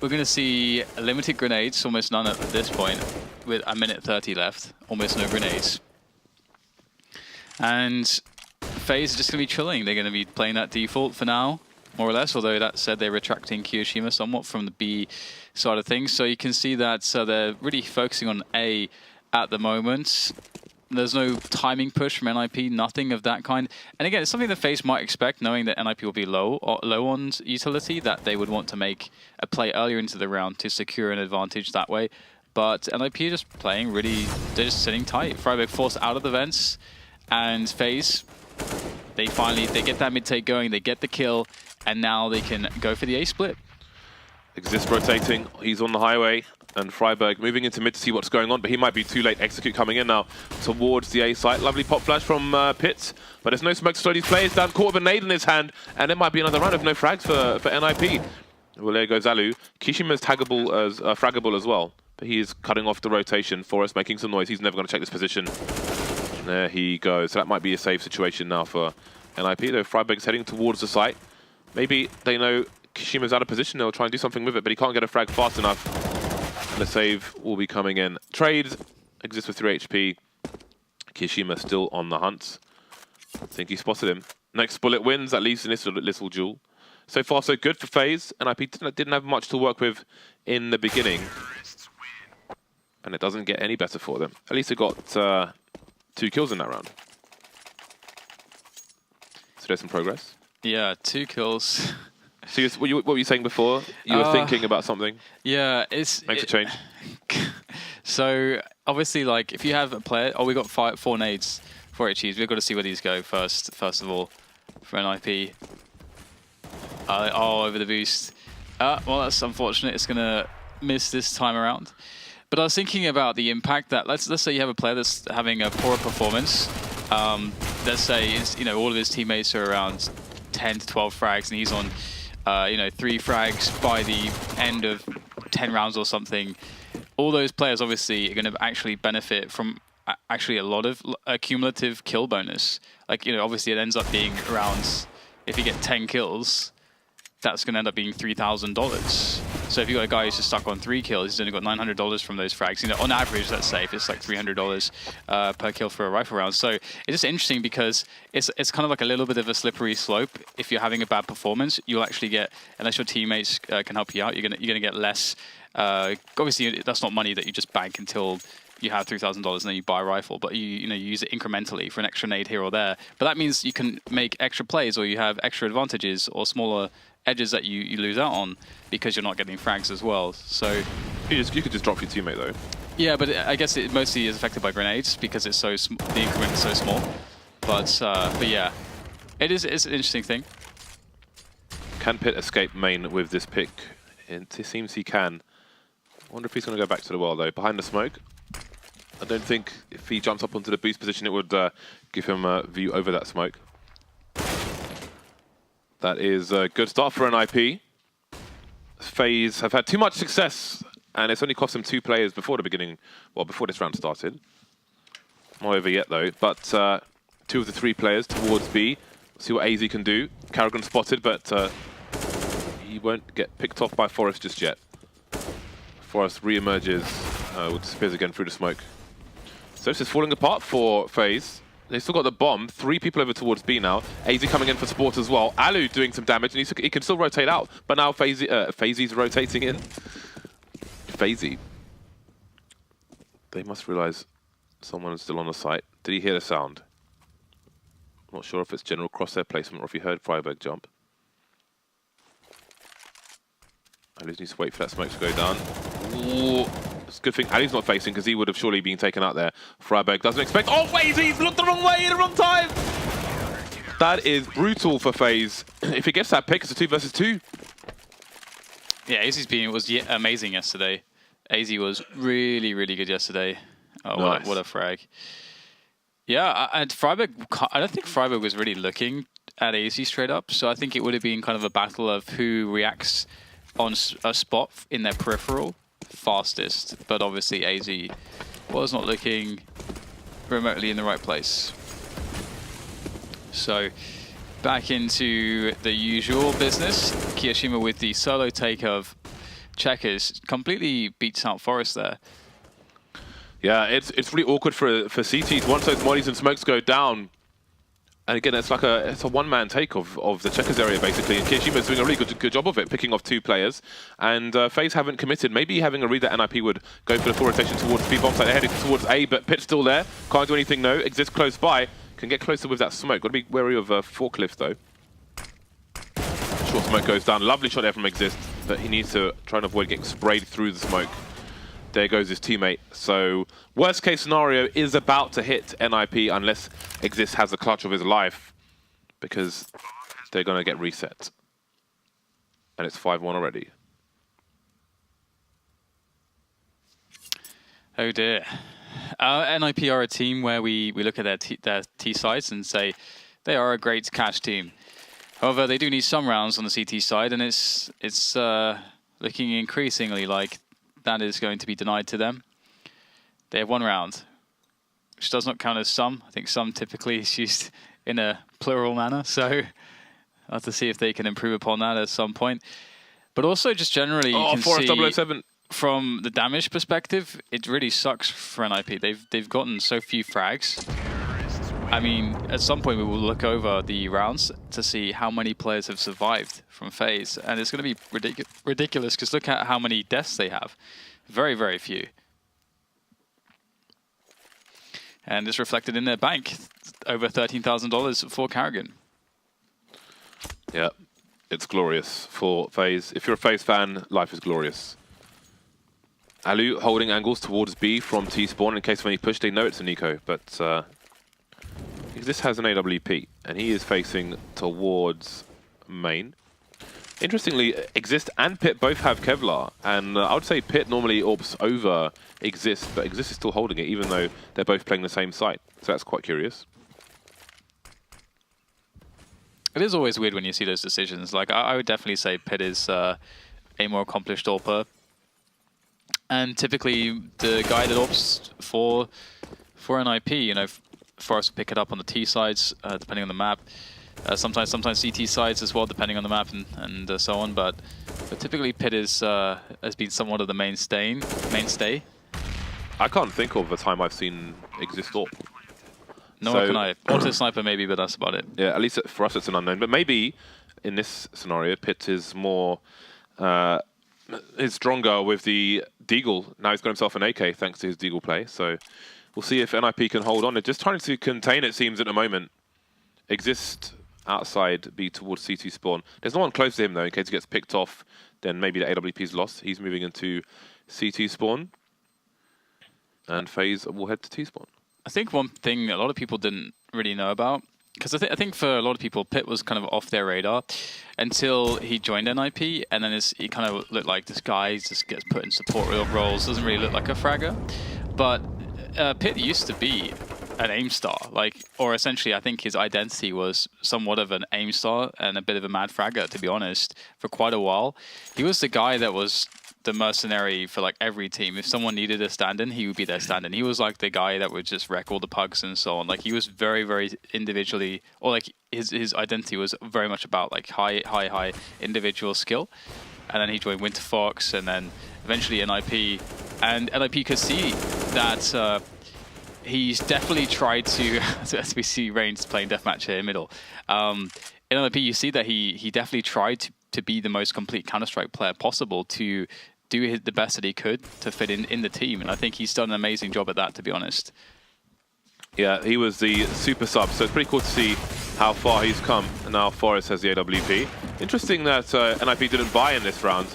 we're going to see limited grenades, almost none at this point, with a minute 30 left. Almost no grenades. And FaZe is just going to be chilling. They're going to be playing that default for now, more or less, although that said they're retracting Kiyoshima somewhat from the B side of things. So you can see that they're really focusing on A at the moment. There's no timing push from NiP, nothing of that kind. And again, it's something that FaZe might expect, knowing that NiP will be low on utility, that they would want to make a play earlier into the round to secure an advantage that way. But NiP are just playing really, they're just sitting tight. Freiburg forced out of the vents, and FaZe, they get that mid-take going, they get the kill, and now they can go for the A split. Exist rotating, he's on the highway, and Freiburg moving into mid to see what's going on, but he might be too late. Execute coming in now towards the A site. Lovely pop flash from Pitts, but there's no smoke to slow these players down. Caught with a nade in his hand, and it might be another round of no frags for NiP. Well, there goes Alu. Kishima's taggable as fraggable as well, but he is cutting off the rotation for us, making some noise. He's never going to check this position. There he goes. So that might be a safe situation now for NiP, though Freiburg's heading towards the site. Maybe they know Kishima's out of position, they'll try and do something with it, but he can't get a frag fast enough. And the save will be coming in. Trade exists with 3 HP. Kishima still on the hunt. I think he spotted him. Next bullet wins, at least in this little duel. So far, so good for FaZe. NiP didn't have much to work with in the beginning. And it doesn't get any better for them. At least they got 2 kills in that round. So there's some progress. Yeah, 2 kills. So what were you saying before? You were thinking about something? Yeah, it's... Makes a change. So, obviously, like, if you have a player... Oh, we got 4 nades, 4 HEs. We've got to see where these go first of all, for NiP. Over the boost. Well, that's unfortunate. It's going to miss this time around. But I was thinking about the impact that... Let's say you have a player that's having a poor performance. Let's say, all of his teammates are around 10 to 12 frags, and he's on... 3 frags by the end of 10 rounds or something. All those players obviously are going to actually benefit from actually a lot of cumulative kill bonus. Like, obviously it ends up being around, if you get 10 kills, that's going to end up being $3,000. So if you've got a guy who's just stuck on 3 kills, he's only got $900 from those frags. On average, let's say, if it's like $300 per kill for a rifle round. So it's just interesting because it's kind of like a little bit of a slippery slope. If you're having a bad performance, you'll actually get, unless your teammates can help you out, you're gonna get less. Obviously, that's not money that you just bank until you have $3,000 and then you buy a rifle, but you use it incrementally for an extra nade here or there. But that means you can make extra plays, or you have extra advantages or smaller edges that you lose out on because you're not getting frags as well. So you could just drop your teammate though. Yeah, but I guess it mostly is affected by grenades because it's so the increment is so small. But yeah, it's an interesting thing. Can Pitt escape main with this pick? It seems he can. I wonder if he's going to go back to the wall though. Behind the smoke. I don't think if he jumps up onto the boost position, it would give him a view over that smoke. That is a good start for NiP. FaZe have had too much success, and it's only cost them 2 players before the beginning, well, before this round started. Not over yet, though, but 2 of the 3 players towards B. See what AZ can do. Carrigan spotted, but he won't get picked off by Forest just yet. Forest re-emerges, disappears again through the smoke. So this is falling apart for FaZe. They still got the bomb. 3 people over towards B now. AZ coming in for support as well. Alu doing some damage, and he can still rotate out. But now FaZe's rotating in. FaZe. They must realize someone's still on the site. Did he hear the sound? I'm not sure if it's general crosshair placement or if he heard Freiburg jump. Alu needs to wait for that smoke to go down. Ooh. It's a good thing Ali's not facing because he would have surely been taken out there. Freiburg doesn't expect... Oh, FaZe! He's looked the wrong way at the wrong time! That is brutal for FaZe. If he gets that pick, it's a 2 versus 2. Yeah, AZ's being was amazing yesterday. AZ was really, really good yesterday. Oh, nice. What a frag. Yeah, and Freiburg... I don't think Freiburg was really looking at AZ straight up, so I think it would have been kind of a battle of who reacts on a spot in their peripheral fastest, but obviously AZ was not looking remotely in the right place. So back into the usual business. Kiyoshima with the solo take of Checkers completely beats out Forest there. Yeah, it's really awkward for CTs once those mollies and smokes go down. And again, it's like a one-man take of the Checkers area basically. And Kiyoshima is doing a really good job of it, picking off 2 players. And FaZe haven't committed. Maybe having a read that NiP would go for the full rotation towards B bomb side. They're heading towards A, but Pit's still there. Can't do anything. No, exists close by. Can get closer with that smoke. Got to be wary of forklift though. Short smoke goes down. Lovely shot there from Exist, but he needs to try and avoid getting sprayed through the smoke. There goes his teammate. So worst case scenario is about to hit NiP unless Exist has the clutch of his life, because they're going to get reset. And it's 5-1 already. Oh dear. NiP are a team where we look at their T sides and say they are a great cash team. However, they do need some rounds on the CT side, and it's looking increasingly like that is going to be denied to them. They have 1 round, which does not count as some. I think some typically is used in a plural manner, so I'll have to see if they can improve upon that at some point. But also just generally, you can see 007. From the damage perspective, it really sucks for NiP. They've gotten so few frags. I mean, at some point we will look over the rounds to see how many players have survived from FaZe, and it's going to be ridiculous because look at how many deaths they have. Very, very few. And it's reflected in their bank. Over $13,000 for Carrigan. Yeah, it's glorious for FaZe. If you're a FaZe fan, life is glorious. Alu holding angles towards B from T-spawn in case of any push. They know it's a Nico, but this has an AWP, and he is facing towards main. Interestingly, Exist and Pit both have Kevlar, and I would say Pit normally orbs over Exist, but Exist is still holding it, even though they're both playing the same site. So that's quite curious. It is always weird when you see those decisions. Like, I would definitely say Pit is a more accomplished AWPer. And typically, the guy that opts for NiP, you know, Forest will pick it up on the T sides, depending on the map. Sometimes CT sides as well, depending on the map and so on. But typically, Pit is has been somewhat of the mainstay. I can't think of a time I've seen Exist AWP. Nor can I. Auto sniper maybe, but that's about it. Yeah, at least for us it's an unknown. But maybe in this scenario, Pit is more is stronger with the Deagle. Now he's got himself an AK thanks to his Deagle play. So we'll see if NiP can hold on. They're just trying to contain, it seems, at the moment. Exist outside, B towards CT spawn. There's no one close to him, though, in case he gets picked off. Then maybe the AWP is lost. He's moving into CT spawn. And FaZe will head to T spawn. I think one thing a lot of people didn't really know about, because I think for a lot of people, Pit was kind of off their radar until he joined NiP, and then he kind of looked like this guy just gets put in support roles, doesn't really look like a fragger. But Pit used to be an aim star, or essentially I think his identity was somewhat of an aim star and a bit of a mad fragger, to be honest, for quite a while. He was the guy that was the mercenary for every team. If someone needed a stand-in, he would be their stand-in. He was like the guy that would just wreck all the pugs and so on. He was very, very individually, or his identity was very much about high individual skill. And then he joined Winter Fox, and then eventually NiP. And NiP could see that he's definitely tried to, as we see Reigns playing deathmatch here in middle. In NiP, you see that he definitely tried to be the most complete Counter-Strike player possible, to do the best that he could to fit in the team. And I think he's done an amazing job at that, to be honest. Yeah, he was the super sub, so it's pretty cool to see how far he's come. And now Forest has the AWP. Interesting that NiP didn't buy in this round.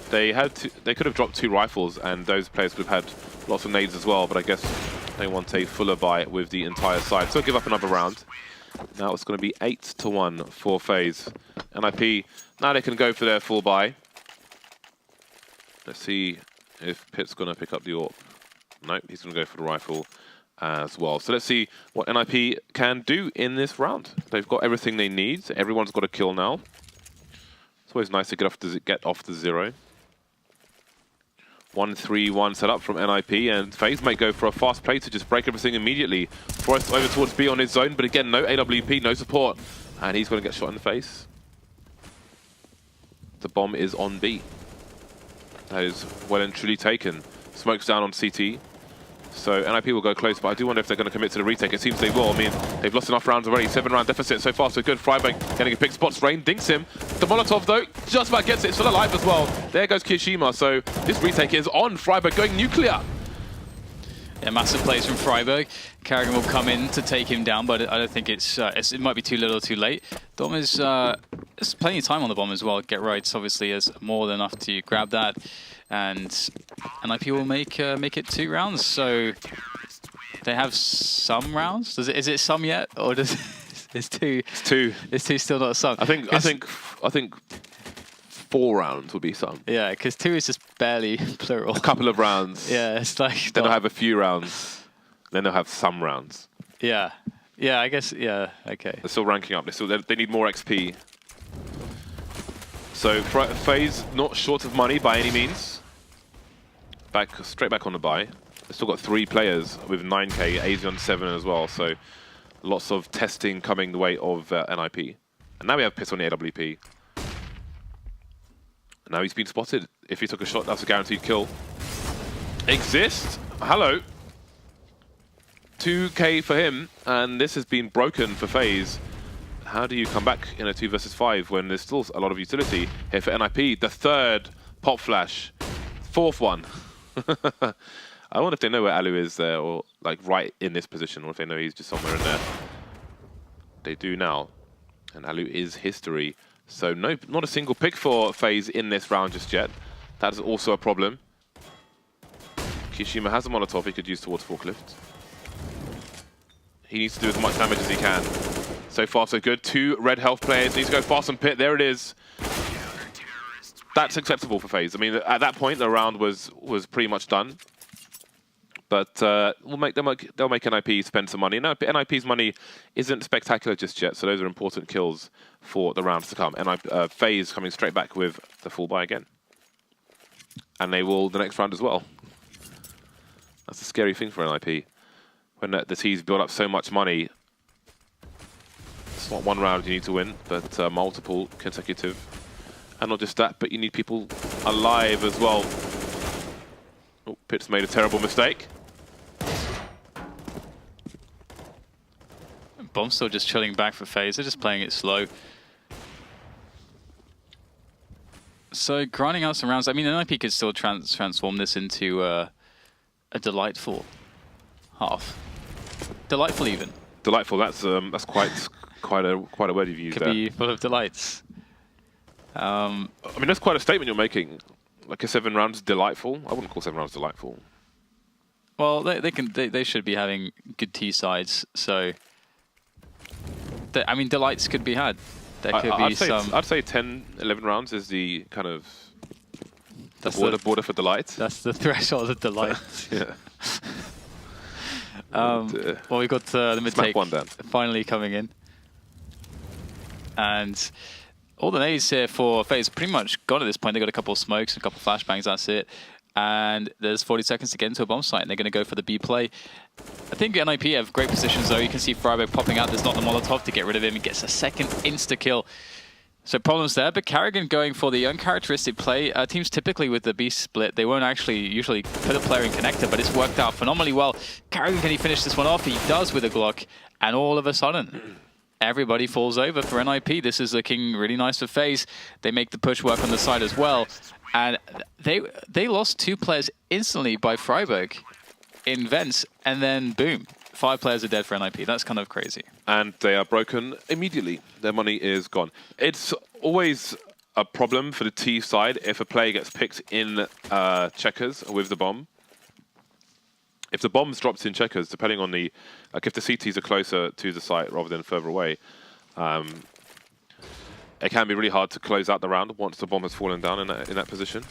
They could have dropped 2 rifles, and those players could have had lots of nades as well, but I guess they want a fuller buy with the entire side. So give up another round. Now it's going to be 8-1 for FaZe. NiP, now they can go for their full buy. Let's see if Pit's going to pick up the AWP. Nope, he's going to go for the rifle as well. So let's see what NiP can do in this round. They've got everything they need. Everyone's got a kill now. It's always nice to get off the 0. 1-3-1 set up from NiP, and FaZe might go for a fast play to just break everything immediately. Forrest over towards B on his zone, but again, no AWP, no support, and he's going to get shot in the face. The bomb is on B. That is well and truly taken. Smokes down on CT. So NiP will go close, but I do wonder if they're going to commit to the retake. It seems they will. I mean, they've lost enough rounds already. 7-round deficit so far, so good. Freiburg getting a pick spots. Rain dinks him. The Molotov, though, just about gets it. Still alive as well. There goes Kyoshima. So this retake is on. Freiburg going nuclear. Yeah, massive plays from Freiburg. Carrigan will come in to take him down, but I don't think it might be too little or too late. Dom is there's plenty of time on the bomb as well. Get Rights obviously is more than enough to grab that, and NiP will make it 2 rounds. So they have some rounds. Is it some yet, or does it's 2? It's 2. It's 2 still not a some. I think 4 rounds would be some. Yeah, because 2 is just barely plural. A couple of rounds. Yeah, it's like... Then they'll have a few rounds. Then they'll have some rounds. Yeah. Yeah, I guess, yeah, okay. They're still ranking up. They need more XP. So FaZe not short of money by any means. Straight back on the buy. They've still got 3 players with 9k, AZ on 7 as well. So lots of testing coming the way of NiP. And now we have Piss on the AWP. Now he's been spotted. If he took a shot, that's a guaranteed kill. Exist. Hello. 2k for him, and this has been broken for FaZe. How do you come back in a 2 versus 5 when there's still a lot of utility here for NiP? The 3rd pop flash, 4th one. I wonder if they know where Alu is there, or like right in this position, or if they know he's just somewhere in there. They do now, and Alu is history. So no, not a single pick for FaZe in this round just yet. That is also a problem. Kyoshima has a Molotov he could use towards Forklift. He needs to do as much damage as he can. So far, so good. 2 red health players. Needs to go fast on Pit. There it is. That's acceptable for FaZe. I mean, at that point, the round was pretty much done. But they'll make NiP spend some money. No, NiP's money isn't spectacular just yet, so those are important kills for the rounds to come. And FaZe coming straight back with the full buy again. And they will the next round as well. That's a scary thing for NiP. When the T's build up so much money, it's not 1 round you need to win, but multiple consecutive. And not just that, but you need people alive as well. Oh, Pit's made a terrible mistake. Bomb's still just chilling back for FaZe. They're just playing it slow. So grinding out some rounds. I mean, NiP could still transform this into a delightful half. Delightful even. Delightful. That's quite a word you've used there. Could be full of delights. I mean, that's quite a statement you're making. Like a 7 rounds delightful. I wouldn't call 7 rounds delightful. Well, they should be having good T sides. So, I mean, delights could be had. There could be some. I'd say 10, 11 rounds is the kind of the border for delight. That's the threshold of delight. Yeah. Well, we got the mid-take finally coming in, and all the nades here for FaZe pretty much gone at this point. They got a couple of smokes, a couple of flashbangs. That's it. And there's 40 seconds to get into a bomb site, and they're going to go for the B play. I think NiP have great positions, though. You can see Freiburg popping out. There's not the Molotov to get rid of him. He gets a second insta-kill. So problems there, but Carrigan going for the uncharacteristic play. Teams typically with the B split, they won't actually usually put a player in connector, but it's worked out phenomenally well. Carrigan, can he finish this one off? He does with a Glock, and all of a sudden, everybody falls over for NiP. This is looking really nice for FaZe. They make the push work on the side as well. And they lost 2 players instantly by Freiburg in vents, and then boom, 5 players are dead for NiP. That's kind of crazy. And they are broken immediately. Their money is gone. It's always a problem for the T side if a player gets picked in checkers with the bomb. If the bomb's dropped in checkers, depending on the, like if the CTs are closer to the site rather than further away, it can be really hard to close out the round once the bomb has fallen down in that position.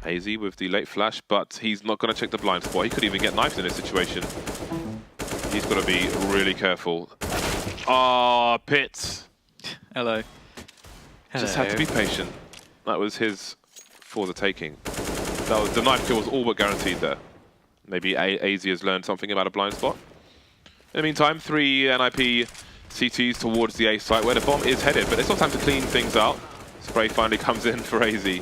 AZ with the late flash, but he's not going to check the blind spot. He could even get knifed in this situation. He's got to be really careful. Ah, Pit. Hello. Just had to be patient. That was his for the taking. The knife kill was all but guaranteed there. Maybe AZ has learned something about a blind spot. In the meantime, 3 NiP CTs towards the A site where the bomb is headed, but there's still time to clean things out. Spray finally comes in for AZ.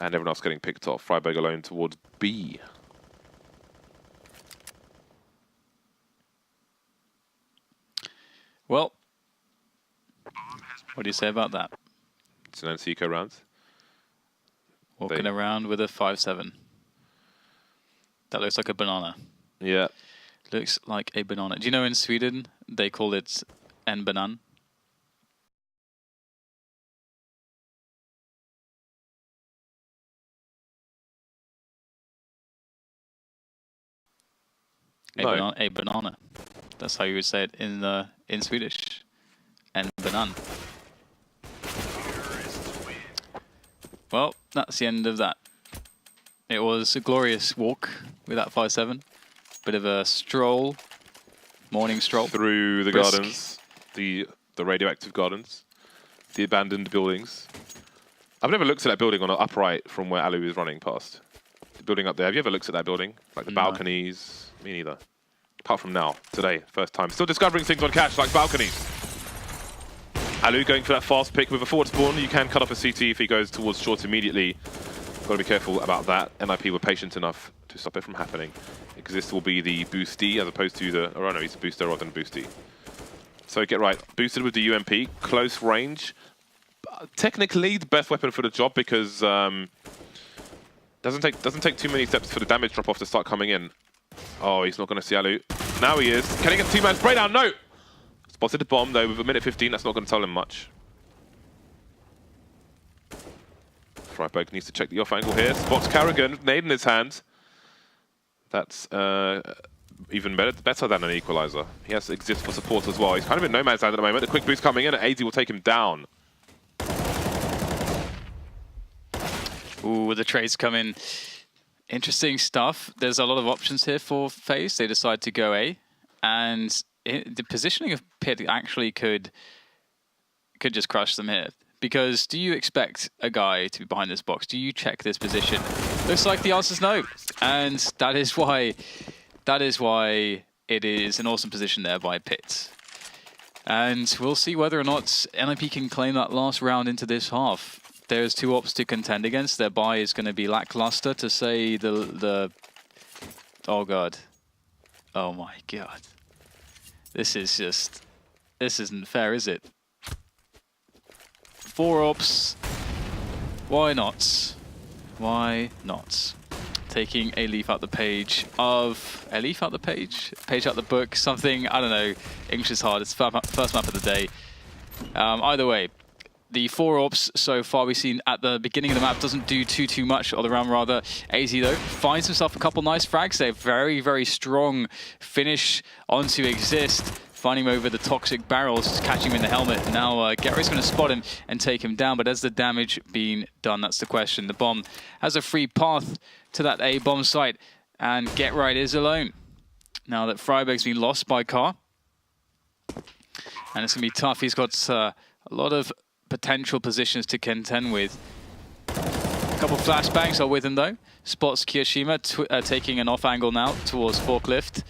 And everyone else getting picked off. Freiburg alone towards B. Well, what do you say about that? It's an NCCO round. Walking around with a 5-7. That looks like a banana. Yeah. Looks like a banana. Do you know in Sweden they call it en banan? No. A banana. That's how you would say it in Swedish. En banan. Well, that's the end of that. It was a glorious walk with that 5-7. Bit of a stroll, morning stroll. Through the Brisk. gardens, the radioactive gardens, the abandoned buildings. I've never looked at that building on an upright from where Alu is running past. The building up there, have you ever looked at that building? Like the balconies? Me neither. Apart from now, today, first time. Still discovering things on Cache, like balconies. Alu going for that fast pick with a forward spawn. You can cut off a CT if he goes towards short immediately. Got to be careful about that. NiP were patient enough to stop it from happening, because this will be the boosty as opposed to the... Oh no, he's a booster rather than boosty. So get right, boosted with the UMP, close range. Technically the best weapon for the job, because doesn't take too many steps for the damage drop off to start coming in. Oh, he's not going to see Alu. Now he is. Can he get two-man spray down? No! Spotted the bomb though with a minute 15. That's not going to tell him much. Freiburg needs to check the off angle here. Spots Carrigan, nade in his hand. That's even better than an equalizer. He has to exist for support as well. He's kind of in no man's land at the moment. The quick boost coming in, and AZ will take him down. Ooh, the trades come in. Interesting stuff. There's a lot of options here for FaZe. They decide to go A, and the positioning of Pit actually could just crush them here. Because do you expect a guy to be behind this box? Do you check this position? Looks like the answer's no, and that is why it is an awesome position there by Pit. And we'll see whether or not NiP can claim that last round into this half. There's two ops to contend against. Their buy is going to be lackluster, to say the... Oh god. Oh my god. This isn't fair, is it? 4 ops. Why not? Why not? Taking a leaf out the page of... A leaf out the page? Page out the book? Something, I don't know. English is hard. It's the first map of the day. Either way, the 4 ops so far we've seen at the beginning of the map doesn't do too much, or the round rather. AZ though finds himself a couple nice frags there. Very, very strong finish onto Exist. Finding him over the toxic barrels, just catching him in the helmet. Now Gary's going to spot him and take him down, but has the damage been done? That's the question. The bomb has a free path to that A bomb site, and Get Right is alone. Now that Freiburg's been lost by Car, and it's going to be tough. He's got a lot of potential positions to contend with. A couple flashbangs are with him though. Spots Kiyoshima taking an off angle now towards Forklift.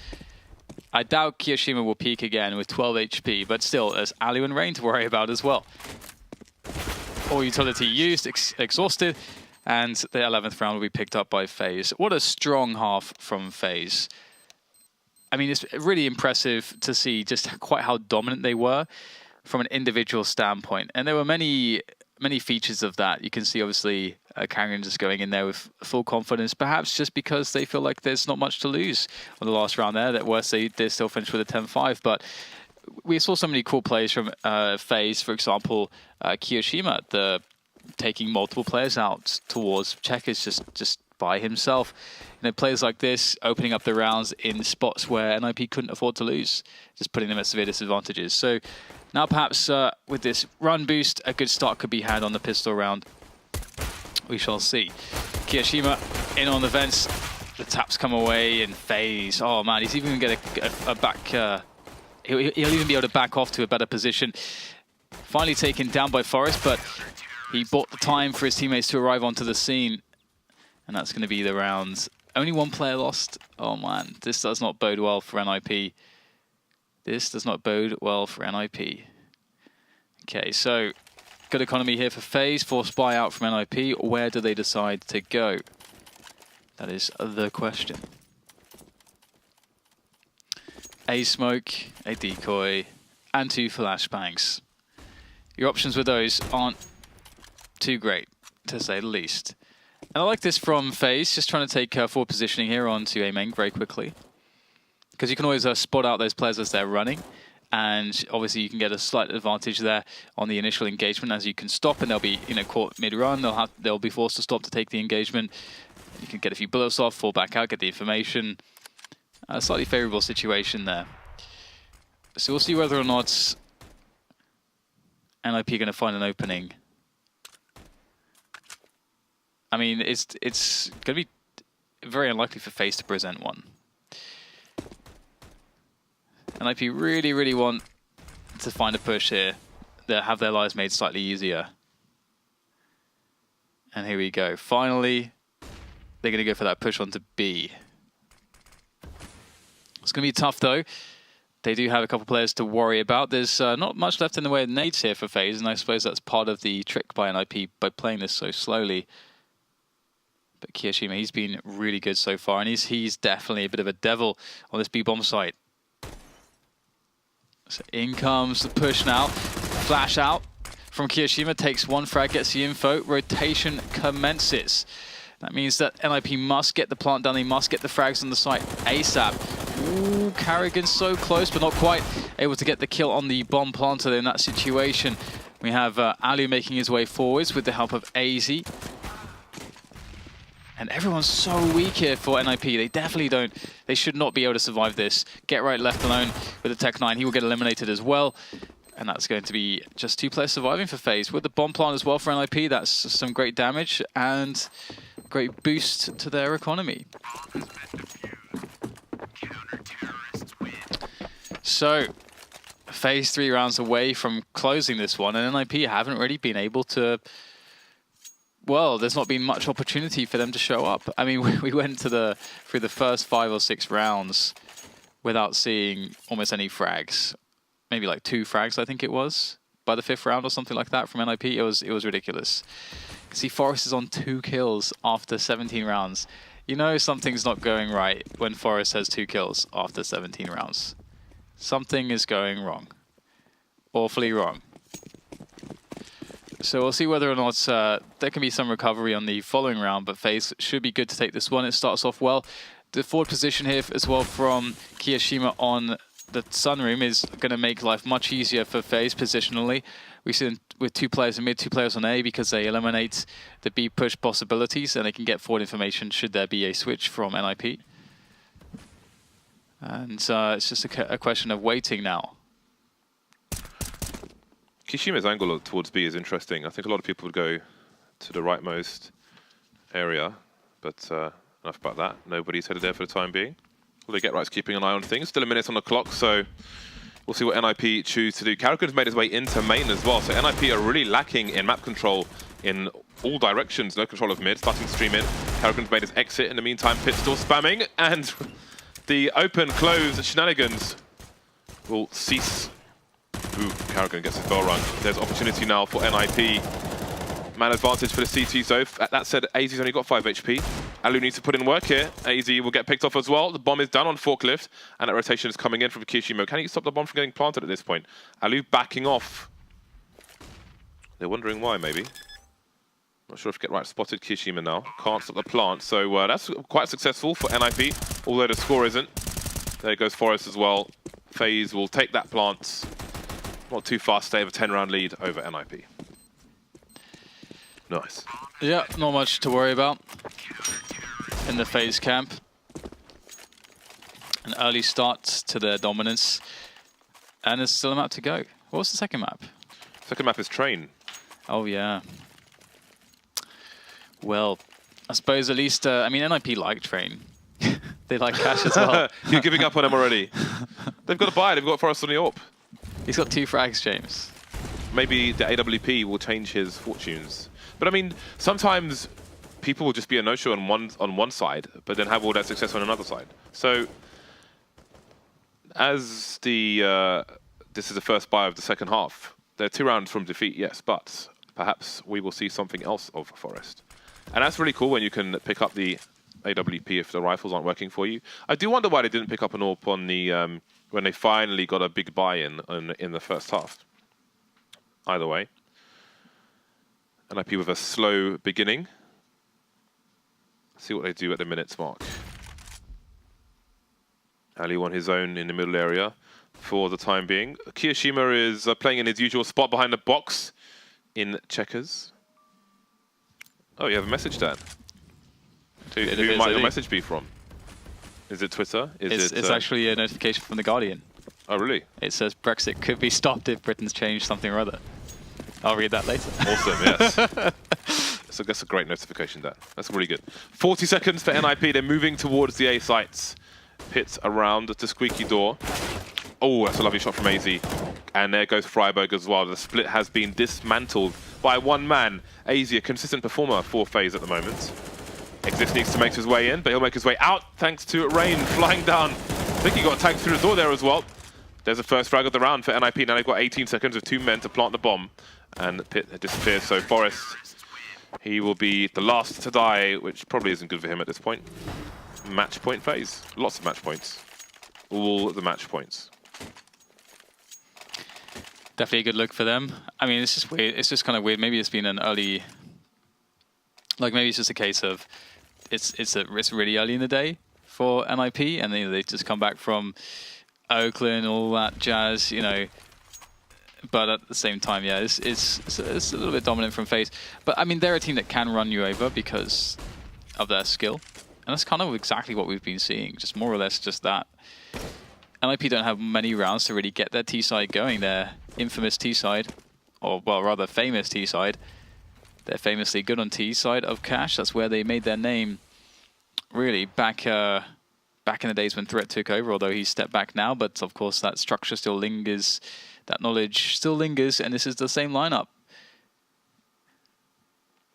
I doubt Kiyoshima will peak again with 12 HP, but still, there's Alu and Rain to worry about as well. All utility used, exhausted, and the 11th round will be picked up by FaZe. What a strong half from FaZe. I mean, it's really impressive to see just quite how dominant they were from an individual standpoint. And there were many features of that. You can see, obviously, Kangen just going in there with full confidence, perhaps just because they feel like there's not much to lose on the last round there. That worse, they still finished with a 10-5. But we saw so many cool plays from FaZe, for example, Kiyoshima, taking multiple players out towards Checkers just by himself. You know, players like this opening up the rounds in spots where NiP couldn't afford to lose, just putting them at severe disadvantages. So now perhaps with this run boost, a good start could be had on the pistol round. We shall see. Kiyoshima in on the vents. The taps come away, and FaZe. Oh man, he's even going to get a back... He'll even be able to back off to a better position. Finally taken down by Forest, but he bought the time for his teammates to arrive onto the scene. And that's going to be the round. Only one player lost. Oh man, this does not bode well for NiP. This does not bode well for NiP. Okay, so good economy here for FaZe. Forced buyout from NiP. Where do they decide to go? That is the question. A smoke, a decoy, and 2 flashbangs. Your options with those aren't too great, to say the least. And I like this from FaZe, just trying to take forward positioning here onto A main very quickly. Because you can always spot out those players as they're running. And obviously you can get a slight advantage there on the initial engagement, as you can stop and they'll be caught mid-run. They'll be forced to stop to take the engagement. You can get a few bullets off, fall back out, get the information. A slightly favourable situation there. So we'll see whether or not NiP are going to find an opening. I mean, it's going to be very unlikely for FaZe to present one. NiP really, really want to find a push here that have their lives made slightly easier. And here we go. Finally, they're going to go for that push onto B. It's going to be tough, though. They do have a couple players to worry about. There's not much left in the way of nades here for FaZe, and I suppose that's part of the trick by NiP by playing this so slowly. But Kiyoshima, he's been really good so far, and he's definitely a bit of a devil on this B-bomb site. So in comes the push now. Flash out from Kiyoshima, takes 1 frag, gets the info. Rotation commences. That means that NiP must get the plant done. They must get the frags on the site ASAP. Ooh, Carrigan so close, but not quite able to get the kill on the bomb planter in that situation. We have Alu making his way forwards with the help of AZ. And everyone's so weak here for NiP. They definitely don't. They should not be able to survive this. Get Right left alone with the Tech 9. He will get eliminated as well. And that's going to be just 2 players surviving for FaZe. With the bomb plant as well for NiP, that's some great damage and great boost to their economy. So, FaZe 3 rounds away from closing this one, and NiP haven't really been able to... Well, there's not been much opportunity for them to show up. I mean, we went through the first 5 or 6 rounds without seeing almost any frags. Maybe like 2 frags, I think it was, by the 5th round or something like that from NiP. It was ridiculous. See, Forest is on 2 kills after 17 rounds. You know something's not going right when Forest has 2 kills after 17 rounds. Something is going wrong. Awfully wrong. So we'll see whether or not there can be some recovery on the following round, but FaZe should be good to take this one. It starts off well. The forward position here as well from Kiyoshima on the Sunroom is going to make life much easier for FaZe positionally. We see with 2 players in mid, 2 players on A, because they eliminate the B push possibilities and they can get forward information should there be a switch from NiP. And it's just a question of waiting now. Kishima's angle towards B is interesting. I think a lot of people would go to the rightmost area, but enough about that. Nobody's headed there for the time being. Well, they Get Right's keeping an eye on things. Still a minute on the clock, so we'll see what NiP choose to do. Carrigan's made his way into main as well, so NiP are really lacking in map control in all directions. No control of mid, starting to stream in. Carrigan's made his exit. In the meantime, Pit still spamming, and the open-close shenanigans will cease. Ooh, Carrigan gets his bell rung. There's opportunity now for NiP. Man advantage for the CT, so that said, AZ's only got 5 HP. Alu needs to put in work here. AZ will get picked off as well. The bomb is done on forklift, and that rotation is coming in from Kiyoshima. Can he stop the bomb from getting planted at this point? Alu backing off. They're wondering why, maybe. Not sure if Get Right spotted Kiyoshima now. Can't stop the plant, so that's quite successful for NiP, although the score isn't. There goes Forest as well. FaZe will take that plant. Not too fast, they have a 10-round lead over NiP. Nice. Yeah, not much to worry about in the FaZe camp. An early start to their dominance. And there's still a map to go. What was the second map? Second map is Train. Oh, yeah. Well, I suppose at least, I mean, NiP like Train. They like Cash as well. You're giving up on them already. They've got to buy it. They've got Forest on the AWP. He's got 2 frags, James. Maybe the AWP will change his fortunes. But I mean, sometimes people will just be a no-show on one side, but then have all that success on another side. So, as this is the first buy of the second half, they're 2 rounds from defeat, yes, but perhaps we will see something else of Forest. And that's really cool when you can pick up the AWP if the rifles aren't working for you. I do wonder why they didn't pick up an AWP on the when they finally got a big buy-in in the first half. Either way, NiP with a slow beginning. See what they do at the minute's mark. Ali on his own in the middle area for the time being. Kiyoshima is playing in his usual spot behind the box in checkers. Oh, you have a message, Dan. Who might your message be from? Is it Twitter? It's actually a notification from The Guardian. Oh, really? It says Brexit could be stopped if Britain's changed something or other. I'll read that later. Awesome, yes. So that's a great notification, Dan. That's really good. 40 seconds for NiP. They're moving towards the A sites. Pits around the squeaky door. Oh, that's a lovely shot from AZ. And there goes Freiburg as well. The split has been dismantled by one man. AZ, a consistent performer for FaZe at the moment. Exist needs to make his way in, but he'll make his way out thanks to Rain flying down. I think he got tagged through the door there as well. There's the first frag of the round for NiP. Now they've got 18 seconds with 2 men to plant the bomb. And Pit disappears, so Forest, he will be the last to die, which probably isn't good for him at this point. Match point phase. Lots of match points. All the match points. Definitely a good look for them. I mean, it's just weird. It's just kind of weird. Maybe it's been an early... Like, maybe it's just a case of it's really early in the day for NiP, and they just come back from Oakland, all that jazz, you know. But at the same time, yeah, it's a little bit dominant from FaZe. But I mean, they're a team that can run you over because of their skill, and that's kind of exactly what we've been seeing. Just more or less just that. NiP don't have many rounds to really get their T side going. Their infamous T side, or well, rather famous T side. They're famously good on T side of Cash. That's where they made their name. Really, back in the days when Threat took over. Although he's stepped back now, but of course that structure still lingers. That knowledge still lingers, and this is the same lineup,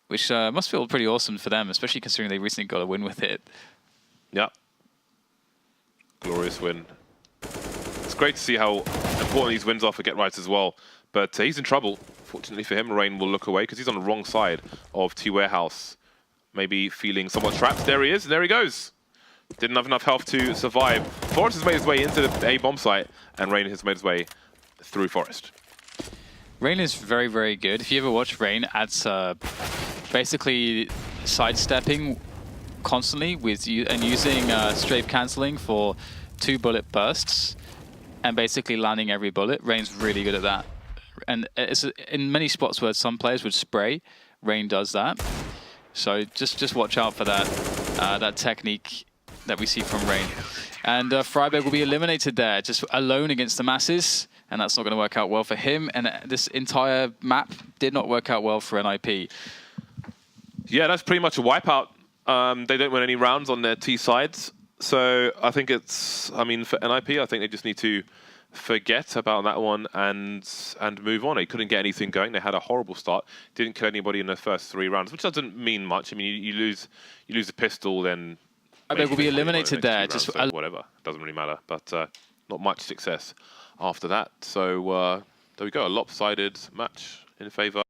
which must feel pretty awesome for them, especially considering they recently got a win with it. Yeah. Glorious win. It's great to see how important these wins are for Get Right as well. But he's in trouble. Fortunately for him, Rain will look away because he's on the wrong side of T Warehouse. Maybe feeling somewhat trapped. There he is, and there he goes. Didn't have enough health to survive. Forest has made his way into the A bomb site, and Rain has made his way through Forest. Rain is very, very good. If you ever watch Rain, it's basically sidestepping constantly with using strafe cancelling for 2 bullet bursts and basically landing every bullet. Rain's really good at that. And it's in many spots where some players would spray, Rain does that. So just watch out for that that technique that we see from Rain. And Freiburg will be eliminated there, just alone against the masses. And that's not going to work out well for him. And this entire map did not work out well for NiP. Yeah, that's pretty much a wipeout. They don't win any rounds on their T sides. So I think it's, I mean, for NiP, I think they just need to forget about that one and move on. They couldn't get anything going. They had a horrible start. Didn't kill anybody in the first 3 rounds, which doesn't mean much. I mean, you lose a pistol, then Freiburg will be eliminated there. Just so whatever, doesn't really matter. But not much success after that. So there we go, a lopsided match in favour